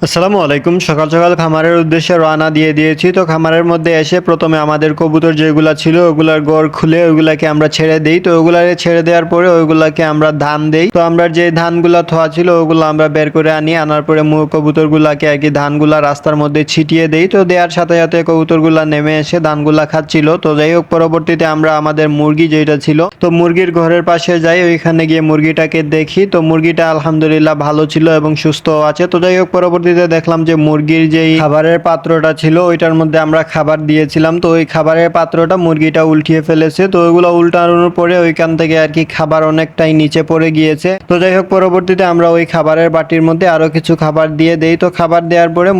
আসসালামু আলাইকুম। সকাল সকাল খামারের উদ্দেশ্যে রওনা দিয়ে দিয়েছি। তো খামারের মধ্যে এসে প্রথমে আমাদের কবুতর যেগুলা ছিল ওগুলার ঘর খুলে ওগুলাকে আমরা ছেড়ে দিই। তো ওগুলাকে ছেড়ে দেওয়ার পরে ওইগুলাকে আমরা ধান দেই। তো আমরা যে ধানগুলা থোয়া ছিল ওগুলো আমরা বের করে আনি, আনার পরে কবুতরগুলাকে আর কি ধানগুলা রাস্তার মধ্যে ছিটিয়ে দেই। তো দেওয়ার সাথে সাথে কবুতরগুলা নেমে এসে ধানগুলা খাচ্ছিল। তো যাই হোক, পরবর্তীতে আমরা আমাদের মুরগি যেটা ছিল তো মুরগির ঘরের পাশে যাই, ওইখানে গিয়ে মুরগিটাকে দেখি। তো মুরগিটা আলহামদুলিল্লাহ ভালো ছিল এবং সুস্থ আছে। তো যাই হোক, পরবর্তীতে দেখলাম যে মুরগির যেই খাবারের পাত্রটা ছিল ওইটার মধ্যে আমরা খাবার দিয়েছিলাম। তো ওই খাবারের পাত্রটা মুরগিটা উল্টিয়ে ফেলেছে। তো ওইগুলো উল্টানোর পরে ওইখান থেকে আর কি খাবার অনেকটাই নিচে পড়ে গিয়েছে। তো যাই হোক, পরবর্তীতে আমরা ওই খাবারের বাটির মধ্যে আরো কিছু খাবার দিয়ে দেই। তো খাবার দেওয়ার পরে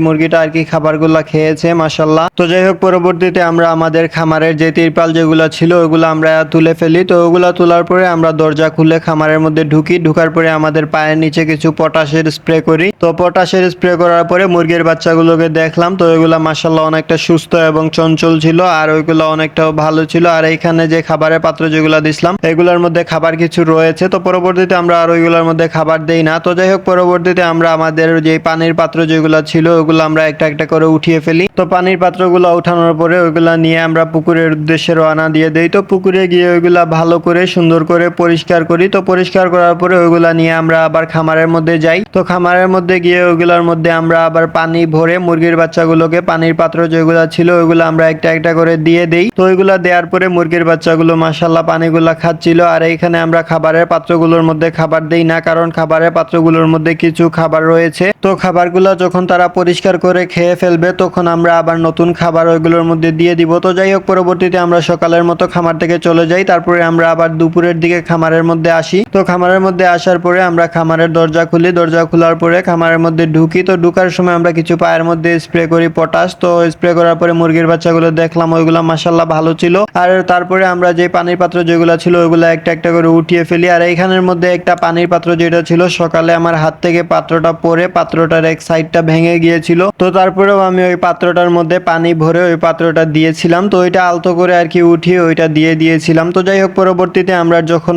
মুরগিটা আর কি খাবারগুলা খেয়েছে মাশাল্লাহ। তো যাই হোক, পরবর্তীতে আমরা আমাদের খামারের যে তিরপাল যেগুলো ছিল ওগুলো আমরা তুলে ফেলি। তো ওগুলা তোলার পরে আমরা দরজা খুলে খামারের মধ্যে ঢুকার পরে আমাদের পায়ের নিচে কিছু পটাশের স্প্রে করি। তো পটাশের স্প্রে করার পরে মুরগির বাচ্চাগুলোকে দেখলাম। তো ওইগুলা মাশাল্লাহ অনেকটা সুস্থ এবং চঞ্চল ছিল, আর ওইগুলো অনেকটাও ভালো ছিল। আর এইখানে যে খাবারের পাত্র যেগুলো দিছিলাম এগুলোর মধ্যে খাবার কিছু রয়েছে। তো পরবর্তীতে আমরা আর ওইগুলোর মধ্যে খাবার দেই না। তো যাই হোক, পরবর্তীতে আমরা আমাদের যে পানির পাত্র যেগুলো ছিল ওগুলো আমরা একটা একটা করে উঠিয়ে ফেলি। তো পানির পাত্রগুলো উঠানোর পরে ওইগুলা নিয়ে আমরা পুকুরের উদ্দেশ্যে রওনা দিয়ে দেই। তো পুকুরে গিয়ে ওইগুলা ভালো করে সুন্দর করে পরিষ্কার করি। তো পরিষ্কার করার পরে ওইগুলা নিয়ে আমরা আবার খামারের মধ্যে যাই। তো খামারের মধ্যে গিয়ে ওইগুলোর মধ্যে আমরা আবার পানি ভরে মুরগির বাচ্চাগুলোকে পানির পাত্র যেগুলো ছিল ওইগুলো আমরা একটা একটা করে দিয়ে দেই। তো ওইগুলা দেওয়ার পরে মুরগির বাচ্চাগুলো মাশাল্লাহ পানিগুলা খাচ্ছিল। আর এইখানে আমরা খাবারের পাত্রগুলোর মধ্যে খাবার দেই না, কারণ খাবারের পাত্রগুলোর মধ্যে কিছু খাবার রয়েছে। তো খাবারগুলো যখন তারা পরিষ্কার করে খেয়ে ফেলবে তখন আমরা আবার নতুন খাবার ওইগুলোর মধ্যে দিয়ে দিব। তো যাই হোক, পরবর্তীতে আমরা সকালের মতো খামার থেকে চলে যাই। তারপরে আমরা আবার দুপুরের দিকে খামারের মধ্যে আসি। তো খামারের মধ্যে আসার পরে আমরা খামারের দরজা খুলি। দরজা খোলার পরে খামারের মধ্যে ঢুকি। তো ঢুকার সময় আমরা কিছু পায়ের মধ্যে স্প্রে করি পটাশ। তো স্প্রে করার পরে মুরগির বাচ্চাগুলো দেখলাম ওইগুলো মাশাল্লাহ ভালো ছিল। আর তারপরে আমরা যে পানির পাত্র যেগুলো ছিল ওইগুলো একটা একটা করে উঠিয়ে ফেলি। আর এইখানের মধ্যে একটা পানির পাত্র যেটা ছিল সকালে আমার হাত থেকে পাত্রটা পরে পাত্রটার এক সাইডটা ভেঙে গিয়েছিল। তো তারপরেও আমি ওই পাত্রটার মধ্যে পানি ভরে ওই পাত্রটা দিয়েছিলাম। তো ওইটা আলতো করে আর কি উঠিয়ে ওইটা দিয়ে দিয়েছিলাম। তো যাই হোক, পরবর্তীতে আমরা যখন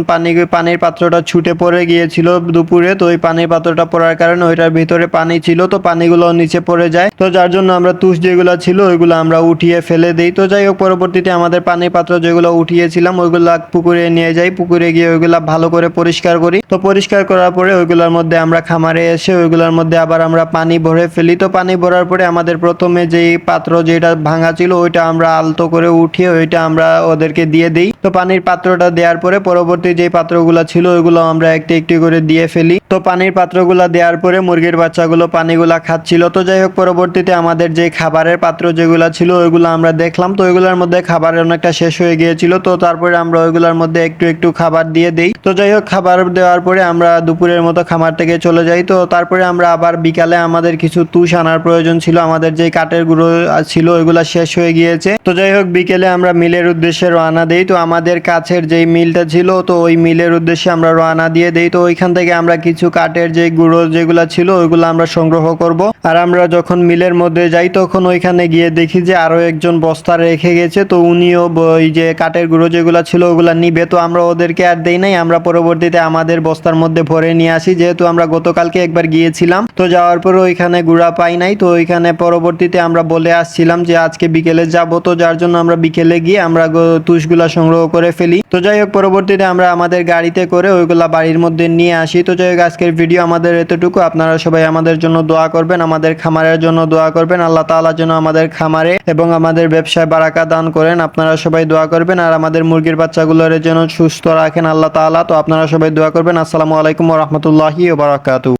পানির পাত্রটা ছুটে পড়ে গিয়েছিল দুপুরে, তো ওই পানির পাত্রটা পড়ার কারণে ওইটার ভিতরে পানি ছিল। তো পানিগুলো নিচে পড়ে যায়। তো যার জন্য আমরা তুষ যেগুলো ছিল ওইগুলো আমরা উঠিয়ে ফেলে দিই। তো যাই হোক, পরবর্তীতে আমাদের পানির পাত্র যেগুলো উঠিয়েছিলাম ওইগুলা পুকুরে নিয়ে যাই। পুকুরে গিয়ে ওইগুলা ভালো করে পরিষ্কার করি। তো পরিষ্কার করার পরে ওইগুলোর মধ্যে আমরা খামারে এসে ওইগুলোর মধ্যে আবার আমরা পানি ভরে ফেলি। তো পানি ভরার পরে আমাদের প্রথমে যেই পাত্র যেটা ভাঙা ছিল ওইটা আমরা আলতো করে উঠিয়ে ওইটা আমরা ওদেরকে দিয়ে দিই। তো পানির পাত্রটা দেওয়ার পরে পরবর্তী যে পাত্রগুলো ছিল ওইগুলো আমরা একটি একটি করে দিয়ে ফেলি। তো পানির পাত্রগুলো দেওয়ার পরে মুরগির বাচ্চাগুলো পানিগুলা খাচ্ছিল। তো যাই হোক, পরবর্তীতে আমাদের যে খাবারের পাত্র যেগুলো ছিল ওইগুলো আমরা দেখলাম। তো ওইগুলোর মধ্যে খাবারের অনেকটা শেষ হয়ে গিয়েছিল। তো তারপরে আমরা ওইগুলোর মধ্যে একটু একটু খাবার দিয়ে দেই। তো যাই হোক, খাবার দেওয়ার পরে আমরা দুপুরের মতো খামার থেকে চলে যাই। তো তারপরে আমরা আবার বিকালে আমাদের কিছু তুষ আনার প্রয়োজন ছিল। আমাদের যে কাঠের গুঁড়ো ছিল ওইগুলা শেষ হয়ে গিয়েছে। তো যাই হোক, বিকেলে আমরা মিলের উদ্দেশ্যে রওনা দেই। তো আমাদের কাছের যেই মিলটা ছিল তো ওই মিলের উদ্দেশ্যে আমরা রওনা দিয়ে দেই। তো ওইখান থেকে আমরা কিছু কাঠের যে গুঁড়ো যেগুলা ছিল ওইগুলো আমরা সংগ্রহ করব। আর আমরা যখন মিলের মধ্যে যাই তখন ওইখানে গিয়ে দেখি যে আরো একজন বস্তা রেখে গেছে। তো উনিও ওই যে কাঠের গুঁড়ো যেগুলো ছিল ওগুলা নিবে। তো আমরা ওদেরকে আর দেই নাই, আমরা পরবর্তীতে আমাদের বস্তার মধ্যে ভরে নিয়ে আসি। যেহেতু আমরা গতকালকে একবার গিয়েছিলাম, তো যাওয়ার পরে ওইখানে গুঁড়া পাই নাই। তো ওইখানে পরবর্তীতে আমরা বলে আসছিলাম যে আজকে বিকেলে যাব। তো যার জন্য আমরা বিকেলে গিয়ে আমরা তুষগুলা সংগ্রহ করে ফেলি। তো যাই হোক, পরবর্তীতে আমরা আমাদের গাড়িতে করে ওইগুলা বাড়ির মধ্যে নিয়ে আসি। তো যাই হোক, আজকের ভিডিও আমাদের এতটুকু। আপনারা সবাই আমাদের জন্য দোয়া করবেন, আমাদের খামারের জন্য দোয়া করবেন। আল্লাহ তাআলা যেন আমাদের খামারে এবং আমাদের ব্যবসায় বারাকা দান করেন। আপনারা সবাই দোয়া করবেন। আর আমাদের মুরগির বাচ্চাগুলোর যেন সুস্থ রাখেন আল্লাহ তাআলা। তো আপনারা সবাই দোয়া করবেন। আসসালামু আলাইকুম ওয়া রাহমাতুল্লাহি ওয়া বারাকাতুহু।